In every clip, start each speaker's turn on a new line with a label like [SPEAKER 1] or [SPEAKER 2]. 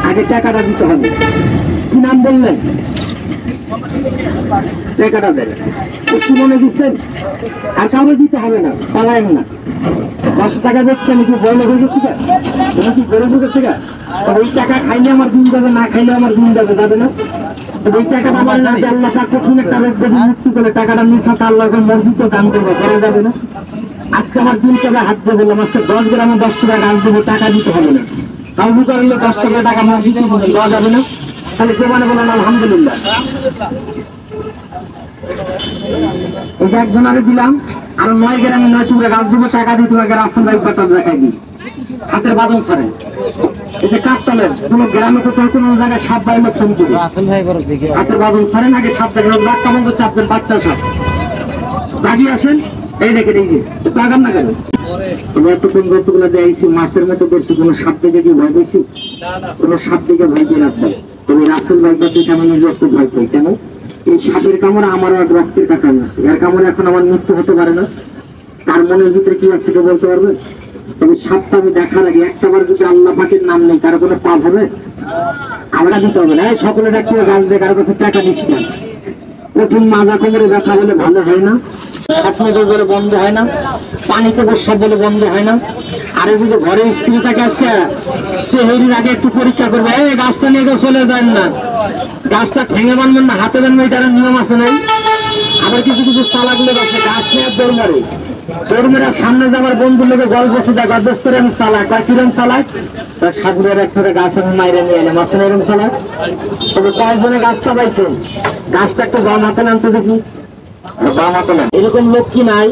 [SPEAKER 1] আগে টাকাটা দিতে হবে। কি নাম বললেন? টাকাটা দেন। কি মনে দিচ্ছেন? আর কাউকে দিতে হবে না, পালায়েন না। 10 টাকা দিচ্ছে, আমি কি বড় হয়ে গেছি? তুমি কি গড়ে ঢুকেছে? ওই টাকা খাইলে আমার দিন যাবে, না খাইলে আমার দিন যাবে, যাবে না? ওই টাকাটা আমার না দিয়ে আল্লাহ পাক কঠিন একটা রোগ যদি মুক্তি করে টাকাটা নিঃস্বার্থ আল্লাহকে মসজিদে দান করবো, করা যাবে না? আজকে আমার দিন টাকা হাত দিয়ে বললাম, আজকে 10 গ্রামে 10 টাকা গাছ দেবো, টাকা দিতে হবে না। কাউকে করলে 10 টাকা টাকা মসজিদে দেওয়া যাবে না? তাহলে কে মানে বলেন আলহামদুলিল্লাহ। এই যে একজনারে দিলাম, আর 9 গ্রামে 9 টুকরা গাছ দেবো, টাকা দিয়ে তোমাকে রাস্তার বাইক বাটা দেখাই দিই হাতের বাদল ছাড়ে। এই যে কাকতালের কোনো গ্রামে কোথাও কোনো জায়গায় সাপ বাইলে ফোন করি হাতের বাদল ছাড়েন, আগে সাপ দেখেন, বাচ্চা মঙ্গ চাপতেন, বাচ্চা সাপ দাগিয়ে আসেন। এই দেখেন, এই যে লাগান না কেন? তুমি এতক্ষণ যতগুলো দিয়েছি মাছের মতো করছি, কোনো সাপ দেখে কি ভয় পেয়েছি? কোনো সাপ দেখে ভয় পেয়ে রাখবো। তুমি রাসেল বাইকটা দেখে আমি নিজে একটু ভয় পাই। কেন? এই সাপের কামড়ে আমার এক রক্তের কাটানো আছে, এর কামড়ে এখন আমার মৃত্যু হতে পারে না। তার মনের ভিতরে কি আছে কেউ বলতে পারবে? তবে সাপটা আমি দেখার আগে একটাবার যদি আল্লাহ পাকের নাম নেই, কারো কোনো পাপ হবে? আমরা দিতে হবে না। সকলের একটু গাছ দিয়ে কারো কাছে টাকা নিস না। কঠিন মাজা কোমরে ব্যথা হলে ভালো হয় না, স্বপ্নদোষ বলে বন্ধ হয় না, পানিতে বসা বলে বন্ধ হয় না। আরে যদি ঘরের স্ত্রী থাকে, আজকে সেহেরির আগে একটু পরীক্ষা করবে, এই গাছটা নিয়ে কেউ চলে যায় না, গাছটা ভেঙে বানবেন না, হাতে বানবে, এটার নিয়ম আছে নাই? আবার কিছু কিছু চালাক লোক আছে, গাছ নিয়ে দৌড় মারে, দৌড় মেরে সামনে যাবার বন্ধু লোকের গল্প সেটা গর্দস্ত আমি চালাক বা কিরম চালাক, তার সাগরের একটা গাছ আমি মাইরে নিয়ে এলাম, আসেন এরকম চালাক। তবে কয়েকজনে গাছটা পাইছেন, গাছটা একটু বাম হাতে নামতে দেখি, বাম হাতে নাম। এরকম লোক কি নাই?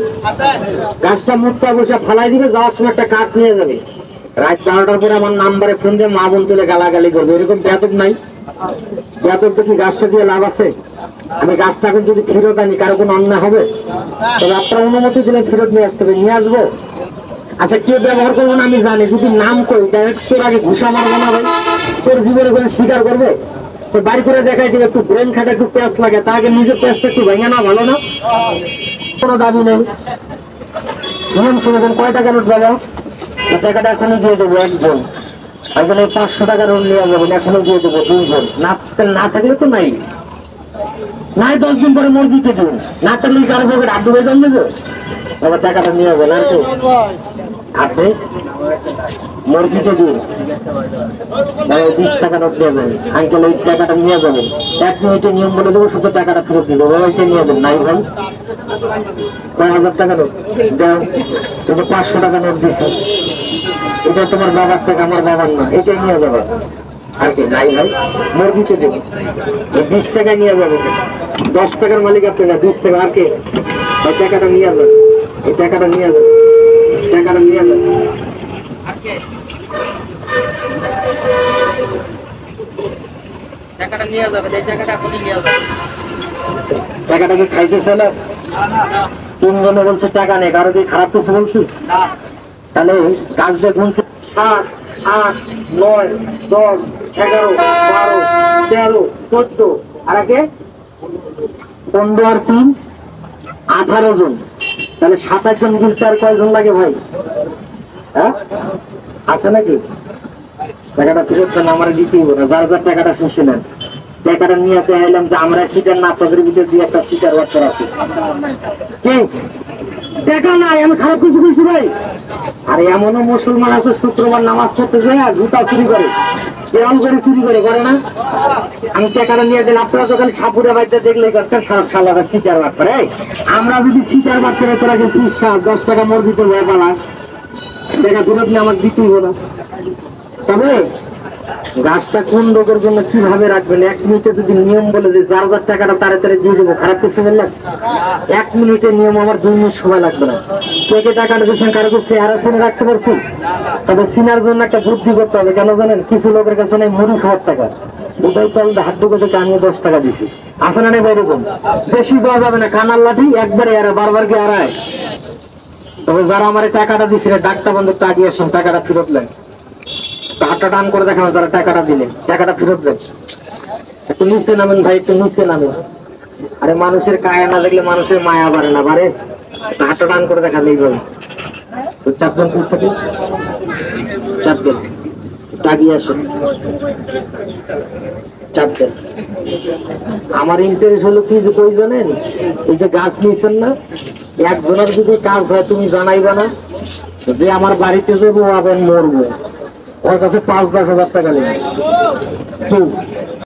[SPEAKER 1] গাছটা মুক্তা বসে ফালাই দিবে, যাওয়ার সময় একটা কাঠ নিয়ে যাবে, রাত 12টার পরে আমার নাম্বারে ফোন দিয়ে মা বোন তুলে গালাগালি করবে। এরকম বেয়াদব নাই? বেয়াদব তো কি গাছটা দিয়ে লাভ আছে? আমি গাছটা এখন যদি ফেরত আনি, কারো কোনো অন্যায় হবে? তবে আপনার অনুমতি দিলে ফেরত নিয়ে আসতে হবে, নিয়ে আসবো। আচ্ছা, কে ব্যবহার করবো না আমি জানি, যদি নাম করি ডাইরেক্ট চোর আগে ঘুষা মারবো না ভাই? চোর জীবনে করে স্বীকার করবে? তো বাড়ি করে দেখাই দিবে, একটু ব্রেন খাটে, একটু পেঁয়াজ লাগে, তা আগে নিজের পেঁয়াজটা একটু ভেঙে না, ভালো না? কোনো দাবি নেই। ধরুন শুনেছেন কয় টাকা নোট বাবা? টাকাটা এখনই দিয়ে দেবো একজন, একজন 500 টাকার নোট নিয়ে যাবেন, এখনই দিয়ে দেবো 2 জন। না থাকলে তো নাই, নাই 10 দিন পরে মসজিদে দেবেন, না থাকলে কারো পকেট আড্ডু হয়ে যান দেবো, বাবা টাকাটা নিয়ে যাবেন। আর কেউ আছে মসজিদে দিন, 20 টাকা নোট নিয়ে যাবেন, আঙ্কেল ওই টাকাটা নিয়ে যাবেন, 1 মিনিটে নিয়ম বলে দেবো, শুধু টাকাটা ফেরত দিল, ওইটা নিয়ে যাবেন। নাই ভাই, কয় হাজার টাকা নোট দাও, তুমি 500 টাকা নোট দিচ্ছ, এটা তোমার বাবার টাকা, আমার বাবার না, এটাই নিয়ে যাবে। আর কি নাই ভাই, মসজিদে দেবো, 20 টাকা নিয়ে যাবে, 10 টাকার মালিক আপনি না, 20 টাকা। আর কে? ওই টাকাটা নিয়ে যাবে, এই টাকাটা নিয়ে যাবে, টাকাটা নিয়ে যাবে। টাকাটা নিয়ে যাবে, এই টাকাটা এখনই নিয়ে যাবে। টাকাটাকে খাইতেছে না? 3 জনে বলছে টাকা নেই, কারো কি খারাপ কিছু বলছি? তাহলে গাছ দেখুন, 7, 8, 9, 10, 11, 12, 13, 14, আর আগে 15 আর 3 18 জন, তাহলে 27 জন গিলতে আর কয়জন লাগে ভাই? হ্যাঁ আছে নাকি? টাকাটা ফেরত দেন, আমার দিতেই হবে না, যার যার টাকাটা শুনছে নেন। টাকাটা নিয়ে এলাম যে আমরা সিটার না, আপনাদের ভিতরে দিয়ে একটা সিটার বাচ্চার আছে কি টাকা নাই, আমি খারাপ কিছু বলছি ভাই? আর এমনও মুসলমান আছে শুক্রবার নামাজ পড়তে যায় আর জুতা চুরি করে, কেমন করে চুরি করে না? আমি টাকাটা নিয়ে দিলাম, আপনারা তো খালি সাপুরে বাড়িতে দেখলে সালাটা সিটার বাচ্চা। আমরা যদি সিটার বাচ্চারা তোরা 10 টাকা মসজিদে ভয় পালাস, টাকা ফেরত নিয়ে আমার দিতেই হলো। তবে গাছটা কোন রোগের জন্য কিভাবে রাখবেন, 1 মিনিটে যদি নিয়ম বলে যে যার যার টাকাটা তাড়াতাড়ি দিয়ে দেবো, খারাপ কিছু বললাম? 1 মিনিটের নিয়ম, আমার 2 মিনিট সময় লাগবে না। কে টাকাটা দিচ্ছেন, কারো চেহারা চিনে রাখতে পারছি? তবে চিনার জন্য একটা বুদ্ধি করতে হবে, কেন জানেন? কিছু লোকের কাছে নেই মুড়ি খাওয়ার টাকা, দুটাই তল হাত ঢুকে থেকে আমি 10 টাকা দিছি, আসে না নেই এরকম? বেশি দেওয়া যাবে না, কানার লাঠি একবারে এরা, বারবার কি আড়ায়। তবে যারা আমার টাকাটা দিচ্ছিল, ডাক্তার বন্ধু আগিয়ে আসুন, টাকাটা ফেরত নেন, হাতটা টান করে দেখানো, তারা টাকাটা দিলে টাকাটা ফেরত দেন। একটু নিচে নামেন ভাই, একটু নিচে নামেন। আরে মানুষের কায়া না দেখলে মানুষের মায়া বাড়ে না, বাড়ে? হাতটা টান করে দেখা নেই ভাই। 4 জন, 4 জন দাগিয়ে আসুন, চাপ দেন। আমার ইন্টারেস্ট হলো কি যে কই জানেন, এই যে গাছ নিয়েছেন না, একজনের যদি কাজ হয় তুমি জানাইবা না যে আমার বাড়িতে যাবো আবার মরবো, ওর কাছে 5-10 হাজার টাকা নেবে।